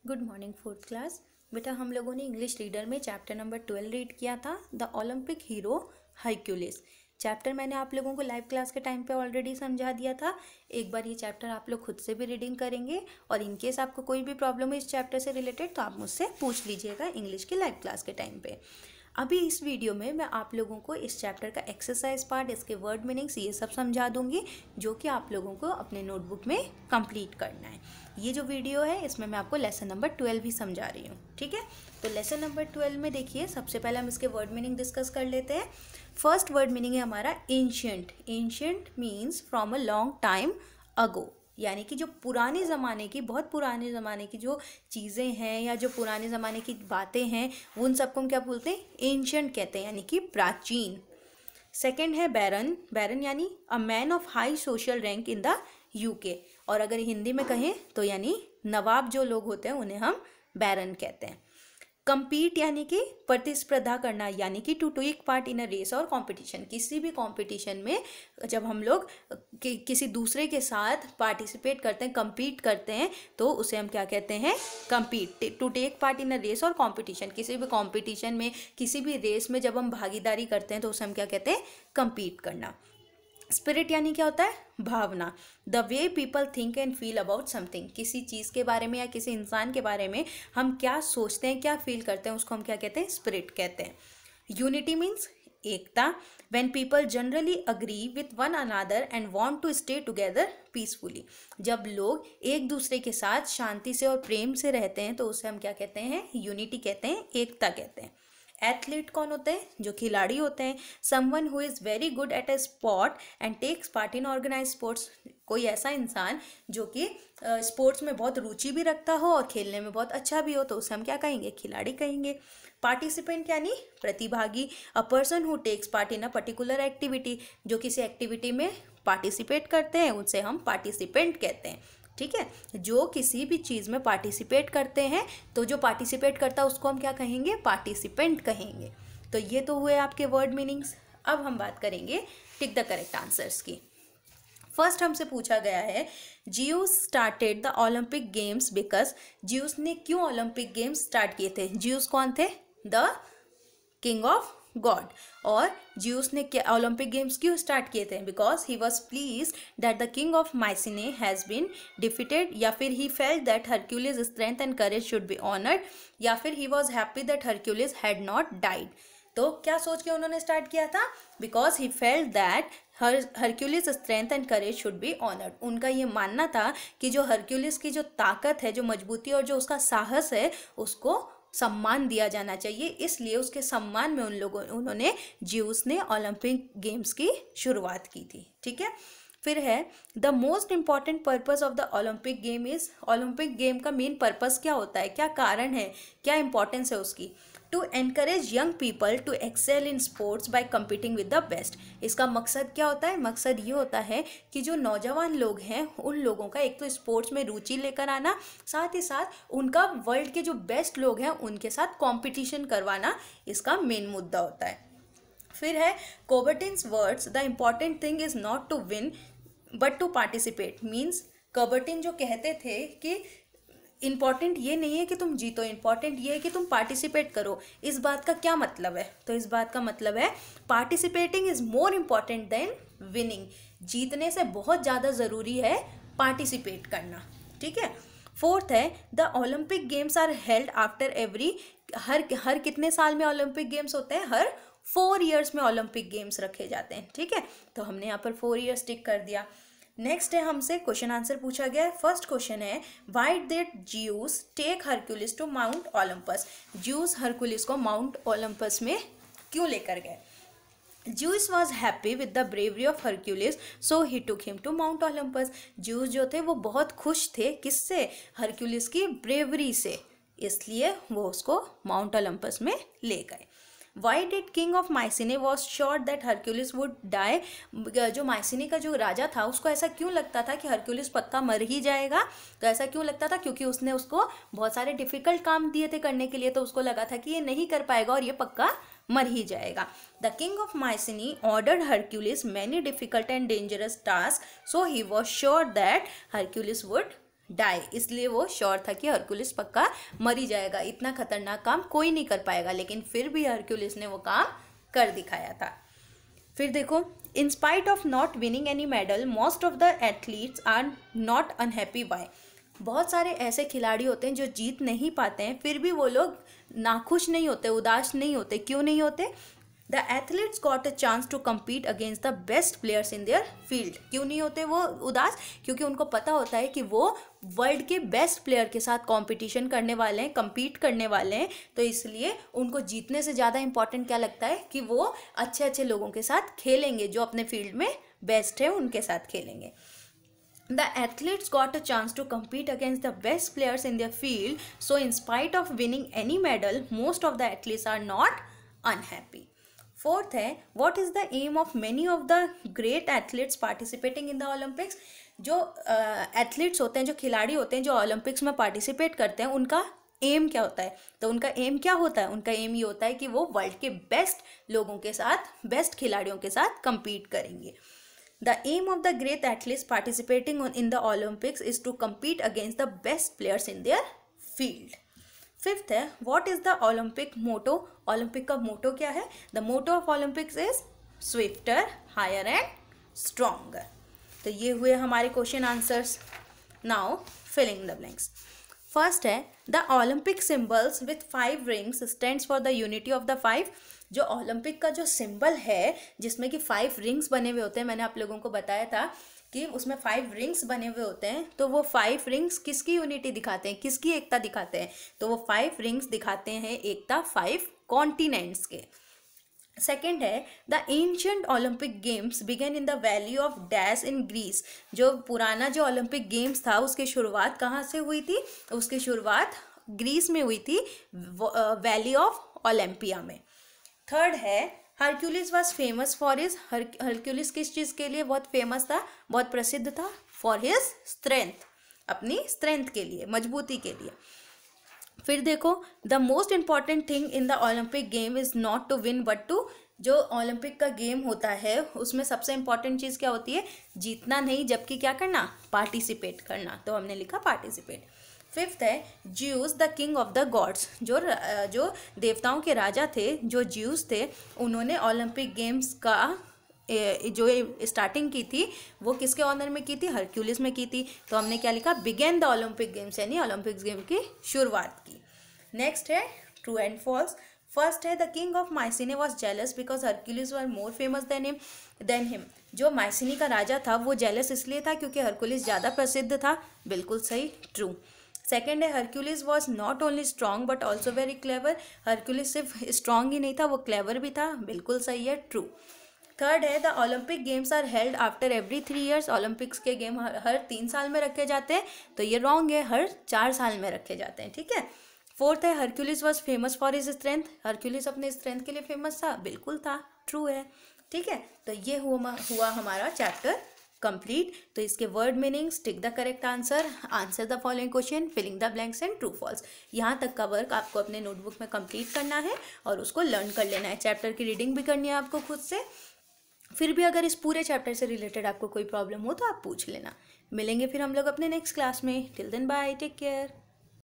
Good morning fourth class. बेटा हम लोगों ने इंग्लिश रीडर में चैप्टर नंबर 12 रीड किया था, the Olympic hero Hercules. Chapter मैंने आप लोगों को लाइव क्लास के टाइम पे ऑलरेडी समझा दिया था। एक बार ये चैप्टर आप लोग खुद से भी रीडिंग करेंगे और इनकेस आपको कोई भी प्रॉब्लम है इस चैप्टर से रिलेटेड तो आप मुझसे पूछ लीजिएगा इंग्लिश के लाइव क्लास के टाइम पे। अभी इस वीडियो में मैं आप लोगों को इस चैप्टर का एक्सरसाइज पार्ट, इसके वर्ड मीनिंग्स ये सब समझा दूंगी जो कि आप लोगों को अपने नोटबुक में कंप्लीट करना है। ये जो वीडियो है इसमें मैं आपको लेसन नंबर 12 भी समझा रही हूँ, ठीक है। तो लेसन नंबर 12 में देखिए, सबसे पहले हम इसके वर्ड मीनिंग डिस्कस कर लेते हैं। फर्स्ट वर्ड मीनिंग है हमारा ancient. Ancient means from a long time ago, यानी कि जो पुराने ज़माने की, बहुत पुराने ज़माने की जो चीज़ें हैं या जो पुराने ज़माने की बातें हैं उन सबको हम क्या बोलते हैं, एंशिएंट कहते हैं, यानी कि प्राचीन। सेकंड है बैरन। बैरन यानी a man of high social rank in the UK, और अगर हिंदी में कहें तो यानी नवाब जो लोग होते हैं उन्हें हम बैरन कहते हैं। कंपीट यानी कि प्रतिस्पर्धा करना, यानी कि to take part in a race और कंपटीशन। किसी भी कंपटीशन में जब हम लोग किसी दूसरे के साथ पार्टिसिपेट करते हैं, कंपीट करते हैं, तो उसे हम क्या कहते हैं, compete. To take part in a race और कंपटीशन, किसी भी कंपटीशन में, किसी भी रेस में जब हम भागीदारी करते हैं तो उसे हम क्या कहते हैं, कंपीट करना। स्पिरिट यानी क्या होता है, भावना। The way people think and feel about something, किसी चीज़ के बारे में या किसी इंसान के बारे में हम क्या सोचते हैं, क्या फील करते हैं, उसको हम क्या कहते हैं, स्पिरिट कहते हैं। यूनिटी मीन्स एकता। When people generally agree with one another and want to stay together peacefully, जब लोग एक दूसरे के साथ शांति से और प्रेम से रहते हैं तो उसे हम क्या कहते हैं, यूनिटी कहते हैं, एकता कहते हैं। एथलीट कौन होते हैं, जो खिलाड़ी होते हैं। Someone who is very good at a sport and takes part in organise sports, कोई ऐसा इंसान जो कि स्पोर्ट्स में बहुत रुचि भी रखता हो और खेलने में बहुत अच्छा भी हो तो उसे हम क्या कहेंगे, खिलाड़ी कहेंगे। पार्टिसिपेंट यानी प्रतिभागी। A person who takes part in a particular activity, जो किसी एक्टिविटी में पार्टिसिपेट करते हैं उनसे हम पार्टिसिपेंट कहते हैं, ठीक है। जो किसी भी चीज़ में पार्टिसिपेट करते हैं तो जो पार्टिसिपेट करता है उसको हम क्या कहेंगे, पार्टिसिपेंट कहेंगे। तो ये तो हुए आपके वर्ड मीनिंग्स। अब हम बात करेंगे टिक द करेक्ट आंसर्स की। फर्स्ट हमसे पूछा गया है, juice started the Olympic games because, juice ने क्यों ओलंपिक गेम्स स्टार्ट किए थे। ज्यूस कौन थे, द किंग ऑफ गॉड। और ज्यूस ने क्या ओलंपिक गेम्स क्यों स्टार्ट किए थे, because he was please that the king of Mycenae has been defeated, या फिर he felt that Hercules strength and courage should be honoured, या फिर he was happy that Hercules had not died. तो क्या सोच के उन्होंने स्टार्ट किया था, because he felt that Hercules strength and courage should be honoured. उनका ये मानना था कि जो हरक्यूलिस की जो ताकत है, जो मजबूती और जो उसका साहस है उसको सम्मान दिया जाना चाहिए, इसलिए उसके सम्मान में उन्होंने ज्यूस ने ओलंपिक गेम्स की शुरुआत की थी, ठीक है। फिर है the most important purpose of the Olympic game is, Olympic game का मेन पर्पस क्या होता है, क्या कारण है, क्या इंपॉर्टेंस है उसकी। To encourage young people to excel in sports by competing with the best. इसका मकसद क्या होता है, मकसद ये होता है कि जो नौजवान लोग हैं उन लोगों का एक तो स्पोर्ट्स में रुचि लेकर आना, साथ ही साथ उनका वर्ल्ड के जो बेस्ट लोग हैं उनके साथ कंपटीशन करवाना, इसका मेन मुद्दा होता है। फिर है Coubertin's words, the important thing is not to win but to participate. Means Coubertin जो कहते थे कि इंपॉर्टेंट ये नहीं है कि तुम जीतो, इंपॉर्टेंट ये है कि तुम पार्टिसिपेट करो। इस बात का क्या मतलब है, तो इस बात का मतलब है participating is more important than winning. जीतने से बहुत ज़्यादा ज़रूरी है पार्टिसिपेट करना, ठीक है। फोर्थ है the Olympic games are held after every, हर कितने साल में ओलंपिक गेम्स होते हैं, हर 4 ईयर्स में ओलंपिक गेम्स रखे जाते हैं, ठीक है। तो हमने यहाँ पर 4 ईयर्स टिक कर दिया। नेक्स्ट है हमसे क्वेश्चन आंसर पूछा गया है। फर्स्ट क्वेश्चन है, why did Zeus take Hercules to Mount Olympus. Zeus Hercules को माउंट ओलंपस में क्यों लेकर गए। Zeus was happy with the bravery of Hercules so he took him to Mount Olympus. Zeus जो थे वो बहुत खुश थे, किससे, हरक्यूलिस की ब्रेवरी से, इसलिए वो उसको माउंट ओलंपस में ले गए। Why did king of Mycenae was sure that Hercules would die. जो माइसिने का जो राजा था उसको ऐसा क्यों लगता था कि हरक्यूलिस पक्का मर ही जाएगा। तो ऐसा क्यों लगता था, क्योंकि उसने उसको बहुत सारे डिफिकल्ट काम दिए थे करने के लिए, तो उसको लगा था कि ये नहीं कर पाएगा और ये पक्का मर ही जाएगा। The king of Mycenae ordered Hercules many difficult and dangerous task so he was sure that Hercules would die, इसलिए वो श्योर था कि हरक्यूलिस पक्का मर ही जाएगा, इतना खतरनाक काम कोई नहीं कर पाएगा, लेकिन फिर भी हरक्यूलिस ने वो काम कर दिखाया था। फिर देखो, in spite of not winning any medal most of the athletes are not unhappy by. बहुत सारे ऐसे खिलाड़ी होते हैं जो जीत नहीं पाते हैं, फिर भी वो लोग नाखुश नहीं होते, उदास नहीं होते। क्यों नहीं होते? The athletes got a chance to compete against the best players in their field. क्यों नहीं होते वो उदास? क्योंकि उनको पता होता है कि वो वर्ल्ड के बेस्ट प्लेयर के साथ कंपटीशन करने वाले हैं, compete करने वाले हैं, तो इसलिए उनको जीतने से ज़्यादा इंपॉर्टेंट क्या लगता है कि वो अच्छे अच्छे लोगों के साथ खेलेंगे, जो अपने फील्ड में बेस्ट है उनके साथ खेलेंगे। The athletes got a chance to compete against the best players in their field, so in spite of winning any medal, most of the athletes are not unhappy. Fourth है, what is the aim of many of the great athletes participating in the Olympics? जो athletes होते हैं, जो खिलाड़ी होते हैं, जो Olympics में पार्टिसिपेट करते हैं, उनका एम क्या होता है? तो उनका एम क्या होता है? उनका एम ये होता है कि वो वर्ल्ड के बेस्ट लोगों के साथ, बेस्ट खिलाड़ियों के साथ compete करेंगे। The aim of the great athletes participating in the Olympics is to compete against the best players in their field. Fifth है, what is the Olympic motto? Olympic का motto क्या है? The motto of Olympics is swifter, higher and stronger. तो ये हुए हमारे question answers. Now filling the blanks. First है, the Olympic symbols with 5 rings stands for the unity of the 5। जो Olympic का जो सिंबल है जिसमें कि 5 रिंग्स बने हुए होते हैं, मैंने आप लोगों को बताया था कि उसमें 5 रिंग्स बने हुए होते हैं, तो वो 5 रिंग्स किसकी यूनिटी दिखाते हैं, किसकी एकता दिखाते हैं? तो वो 5 रिंग्स दिखाते हैं एकता 5 कॉन्टिनेंट्स के। सेकेंड है, the ancient Olympic games began in the valley of dash in Greece. जो पुराना जो ओलंपिक गेम्स था उसकी शुरुआत कहाँ से हुई थी? उसकी शुरुआत ग्रीस में हुई थी, वैली ऑफ ओलंपिया में। थर्ड है, Hercules was famous for his, Hercules किस चीज़ के लिए बहुत फेमस था, बहुत प्रसिद्ध था? फॉर हिज स्ट्रेंथ, अपनी स्ट्रेंथ के लिए, मजबूती के लिए। फिर देखो, the most important thing in the Olympic game is not to win but to, जो ओलंपिक का गेम होता है उसमें सबसे इंपॉर्टेंट चीज़ क्या होती है? जीतना नहीं, जबकि क्या करना? पार्टिसिपेट करना। तो हमने लिखा पार्टिसिपेट। फिफ्थ है, juice the king of the gods. जो देवताओं के राजा थे, जो ज्यूस थे, उन्होंने ओलंपिक गेम्स का जो स्टार्टिंग की थी वो किसके ऑनर में की थी? हरक्यूलिस में की थी। तो हमने क्या लिखा? बिगेन द ओलंपिक गेम्स, यानी ओलंपिक्स गेम की शुरुआत की। नेक्स्ट है ट्रू एंड फॉल्स। फर्स्ट है, the king of Mycenae was jealous because Hercules were more famous than him. जो माइसिनी का राजा था वो जेलस इसलिए था क्योंकि हरक्यूलिस ज़्यादा प्रसिद्ध था। बिल्कुल सही, ट्रू। सेकेंड है, Hercules was not only strong but also very clever. Hercules सिर्फ स्ट्रॉन्ग ही नहीं था, वो क्लेवर भी था। बिल्कुल सही है, ट्रू। थर्ड है, the Olympic games are held after every 3 years. Olympics के गेम हर 3 साल में रखे जाते हैं, तो ये रॉन्ग है, हर 4 साल में रखे जाते हैं। ठीक है। फोर्थ है, Hercules was famous for his strength. Hercules अपने स्ट्रेंथ के लिए फेमस था। बिल्कुल था, ट्रू है। ठीक है, तो ये हुआ हमारा चैप्टर कंप्लीट। तो इसके word meanings, tick the correct answer, answer the following question, filling the blanks and true false. यहाँ तक का वर्क आपको अपने नोटबुक में कंप्लीट करना है और उसको लर्न कर लेना है। चैप्टर की रीडिंग भी करनी है आपको खुद से। फिर भी अगर इस पूरे चैप्टर से रिलेटेड आपको कोई प्रॉब्लम हो तो आप पूछ लेना। मिलेंगे फिर हम लोग अपने नेक्स्ट क्लास में। Till then bye, take care.